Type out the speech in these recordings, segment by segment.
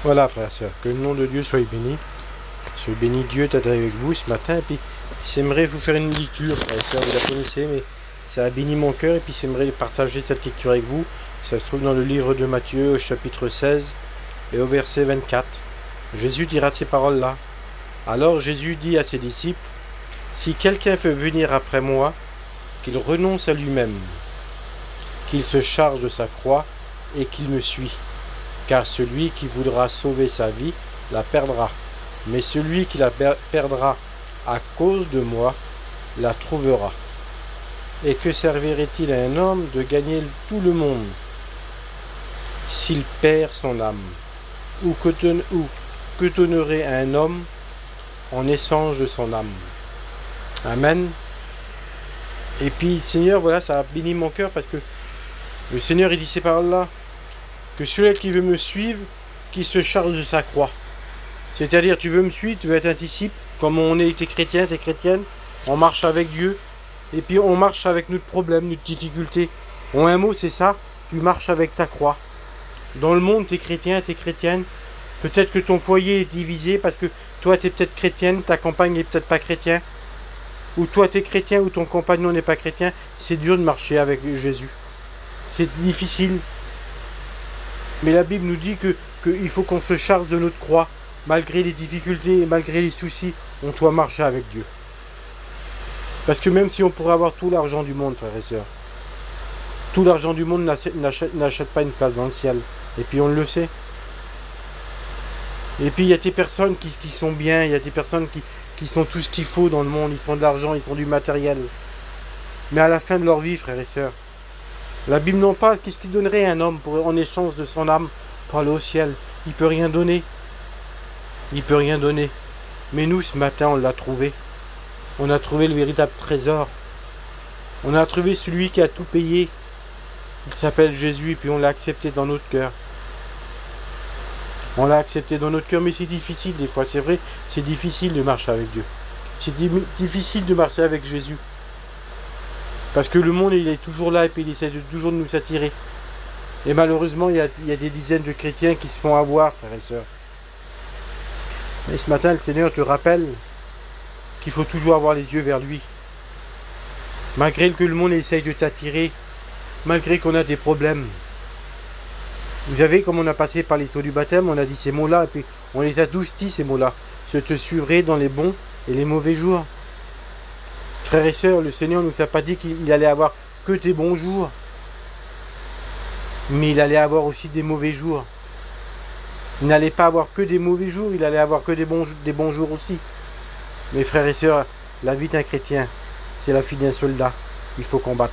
Voilà, frères et sœurs, que le nom de Dieu soit béni. Soyez béni, Dieu t'être avec vous ce matin. Et puis, j'aimerais vous faire une lecture, frères et sœurs, vous la connaissez, mais ça a béni mon cœur. Et puis, j'aimerais partager cette lecture avec vous. Ça se trouve dans le livre de Matthieu, au chapitre 16 et au verset 24. Jésus dira ces paroles-là. Alors Jésus dit à ses disciples, « Si quelqu'un veut venir après moi, qu'il renonce à lui-même, qu'il se charge de sa croix et qu'il me suit. Car celui qui voudra sauver sa vie la perdra, mais celui qui la perdra à cause de moi la trouvera. Et que servirait-il à un homme de gagner tout le monde s'il perd son âme? Ou que donnerait à un homme en échange de son âme? » Amen. Et puis, Seigneur, voilà, ça a béni mon cœur parce que le Seigneur, il dit ces paroles-là, que celui qui veut me suivre, qui se charge de sa croix. C'est-à-dire, tu veux me suivre, tu veux être un disciple, comme on est, t'es chrétien, t'es chrétienne, on marche avec Dieu, et puis on marche avec notre problème, notre difficulté. En un mot, c'est ça, tu marches avec ta croix. Dans le monde, t'es chrétien, t'es chrétienne, peut-être que ton foyer est divisé parce que toi, t'es peut-être chrétienne, ta compagne n'est peut-être pas chrétien, ou toi, t'es chrétien, ou ton compagnon n'est pas chrétien, c'est dur de marcher avec Jésus. C'est difficile. Mais la Bible nous dit qu'il faut qu'on se charge de notre croix. Malgré les difficultés et malgré les soucis, on doit marcher avec Dieu. Parce que même si on pourrait avoir tout l'argent du monde, frères et sœurs, tout l'argent du monde n'achète pas une place dans le ciel. Et puis on le sait. Et puis il y a des personnes qui sont bien, il y a des personnes qui sont tout ce qu'il faut dans le monde. Ils sont de l'argent, ils sont du matériel. Mais à la fin de leur vie, frères et sœurs, la Bible n'en parle. Qu'est-ce qu'il donnerait à un homme en échange de son âme pour aller au ciel? Il ne peut rien donner. Il ne peut rien donner. Mais nous, ce matin, on l'a trouvé. On a trouvé le véritable trésor. On a trouvé celui qui a tout payé. Il s'appelle Jésus et puis on l'a accepté dans notre cœur. On l'a accepté dans notre cœur, mais c'est difficile des fois. C'est vrai, c'est difficile de marcher avec Dieu. C'est difficile de marcher avec Jésus. Parce que le monde, il est toujours là et puis il essaie toujours de nous attirer. Et malheureusement, il y a des dizaines de chrétiens qui se font avoir, frères et sœurs. Mais ce matin, le Seigneur te rappelle qu'il faut toujours avoir les yeux vers lui. Malgré que le monde essaye de t'attirer, malgré qu'on a des problèmes. Vous savez, comme on a passé par l'histoire du baptême, on a dit ces mots-là, et puis on les a tous dit, ces mots-là. Je te suivrai dans les bons et les mauvais jours. Frères et sœurs, le Seigneur ne nous a pas dit qu'il allait avoir que des bons jours. Mais il allait avoir aussi des mauvais jours. Il n'allait pas avoir que des mauvais jours, il allait avoir que des bons jours aussi. Mais frères et sœurs, la vie d'un chrétien, c'est la vie d'un soldat. Il faut combattre.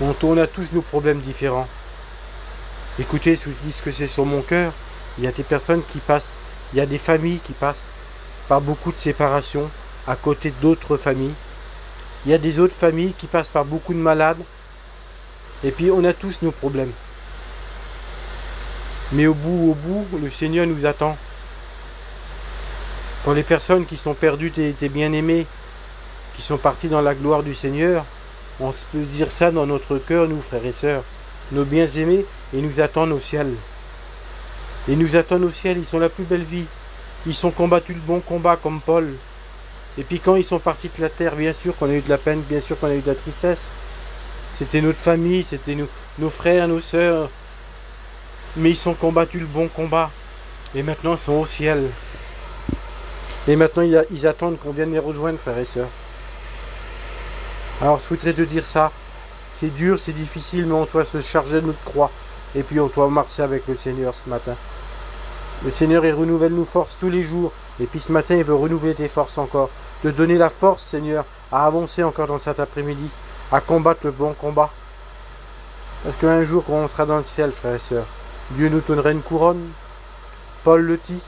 On a tous nos problèmes différents. Écoutez, je vous dis ce que c'est sur mon cœur. Il y a des personnes qui passent, il y a des familles qui passent par beaucoup de séparations à côté d'autres familles. Il y a des autres familles qui passent par beaucoup de malades. Et puis on a tous nos problèmes. Mais au bout, le Seigneur nous attend. Pour les personnes qui sont perdues, tes bien-aimés, qui sont partis dans la gloire du Seigneur, on peut se dire ça dans notre cœur, nous, frères et sœurs. Nos bien-aimés, ils nous attendent au ciel. Ils nous attendent au ciel, ils sont la plus belle vie. Ils ont combattu le bon combat comme Paul. Et puis quand ils sont partis de la terre, bien sûr qu'on a eu de la peine, bien sûr qu'on a eu de la tristesse. C'était notre famille, c'était nos frères, nos sœurs. Mais ils ont combattu le bon combat. Et maintenant ils sont au ciel. Et maintenant ils attendent qu'on vienne les rejoindre, frères et sœurs. Alors je voudrais te dire ça. C'est dur, c'est difficile, mais on doit se charger de notre croix. Et puis on doit marcher avec le Seigneur ce matin. Le Seigneur, il renouvelle nos forces tous les jours. Et puis ce matin, il veut renouveler tes forces encore. Te donner la force, Seigneur, à avancer encore dans cet après-midi. À combattre le bon combat. Parce qu'un jour, quand on sera dans le ciel, frères et sœurs, Dieu nous donnera une couronne. Paul le dit.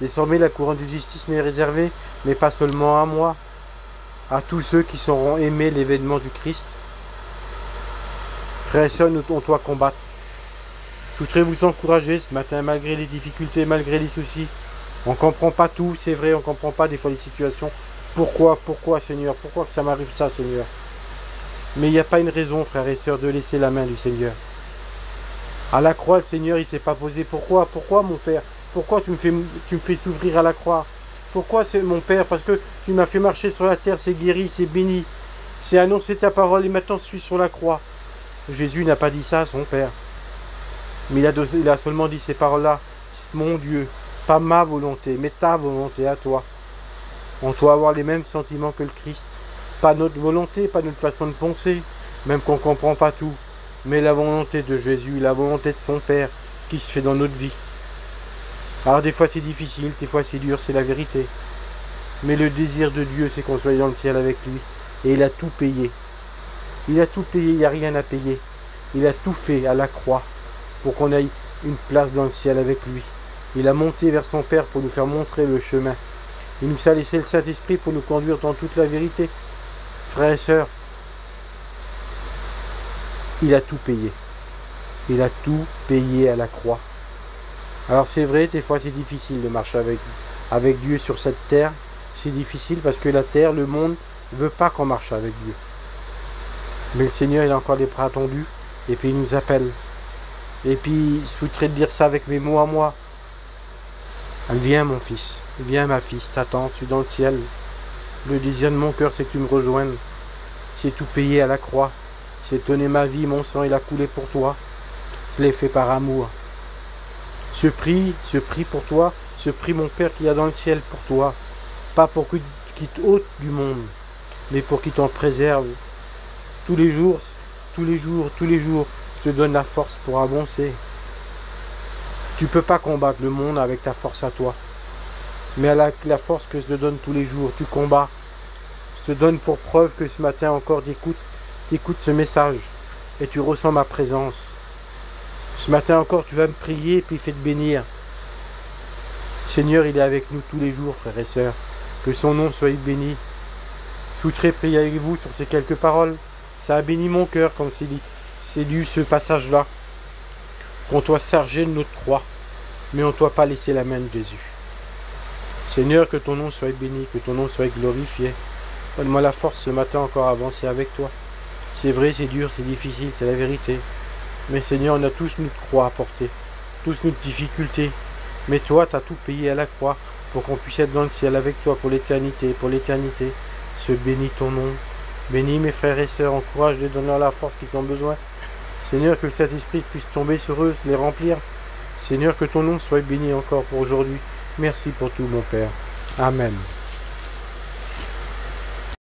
Désormais, la couronne de justice m'est réservée, mais pas seulement à moi. À tous ceux qui sauront aimer l'événement du Christ. Frères et sœurs, on doit combattre. Je voudrais vous encourager ce matin, malgré les difficultés, malgré les soucis. On ne comprend pas tout, c'est vrai, on ne comprend pas des fois les situations. Pourquoi, Seigneur? Pourquoi que ça m'arrive ça, Seigneur? Mais il n'y a pas une raison, frères et sœurs, de laisser la main du Seigneur. À la croix, le Seigneur, il ne s'est pas posé. Pourquoi? Pourquoi, mon Père? Pourquoi tu me fais souffrir à la croix? Pourquoi, c'est mon Père? Parce que tu m'as fait marcher sur la terre, c'est guéri, c'est béni. C'est annoncé ta parole et maintenant je suis sur la croix. Jésus n'a pas dit ça à son Père. Mais il a seulement dit ces paroles-là. Mon Dieu, pas ma volonté, mais ta volonté à toi. On doit avoir les mêmes sentiments que le Christ. Pas notre volonté, pas notre façon de penser, même qu'on ne comprend pas tout. Mais la volonté de Jésus, la volonté de son Père qui se fait dans notre vie. Alors des fois c'est difficile, des fois c'est dur, c'est la vérité. Mais le désir de Dieu, c'est qu'on soit dans le ciel avec lui. Et il a tout payé. Il a tout payé, il n'y a rien à payer. Il a tout fait à la croix pour qu'on ait une place dans le ciel avec lui. Il a monté vers son Père pour nous faire montrer le chemin. Il nous a laissé le Saint-Esprit pour nous conduire dans toute la vérité. Frères et sœurs, il a tout payé. Il a tout payé à la croix. Alors c'est vrai, des fois c'est difficile de marcher avec Dieu sur cette terre. C'est difficile parce que la terre, le monde, ne veut pas qu'on marche avec Dieu. Mais le Seigneur, il a encore les bras tendus. Et puis il nous appelle. Et puis, je voudrais te dire ça avec mes mots à moi. Viens mon fils, viens ma fille, t'attends, je suis dans le ciel. Le désir de mon cœur, c'est que tu me rejoignes. C'est tout payé à la croix. C'est donner ma vie, mon sang, il a coulé pour toi. Je l'ai fait par amour. Ce prix pour toi, ce prix mon Père qu'il y a dans le ciel pour toi. Pas pour qu'il t'ôte du monde, mais pour qu'il t'en préserve. Tous les jours, je te donne la force pour avancer. Tu ne peux pas combattre le monde avec ta force à toi. Mais avec la force que je te donne tous les jours, tu combats. Je te donne pour preuve que ce matin encore t'écoutes ce message et tu ressens ma présence. Ce matin encore, tu vas me prier et puis il fait te bénir. Seigneur, il est avec nous tous les jours, frères et sœurs. Que son nom soit béni. Je voudrais prier avec vous sur ces quelques paroles. Ça a béni mon cœur quand c'est lu ce passage-là. Qu'on doit charger de notre croix, mais on ne doit pas laisser la main de Jésus. Seigneur, que ton nom soit béni, que ton nom soit glorifié. Donne-moi la force ce matin encore à avancer avec toi. C'est vrai, c'est dur, c'est difficile, c'est la vérité. Mais Seigneur, on a tous notre croix à porter, tous notre difficultés. Mais toi, tu as tout payé à la croix pour qu'on puisse être dans le ciel avec toi pour l'éternité, pour l'éternité. Se bénis ton nom. Bénis mes frères et sœurs, encourage-les, donne-leur la force qu'ils ont besoin. Seigneur, que le Saint-Esprit puisse tomber sur eux, les remplir. Seigneur, que ton nom soit béni encore pour aujourd'hui. Merci pour tout, mon Père. Amen.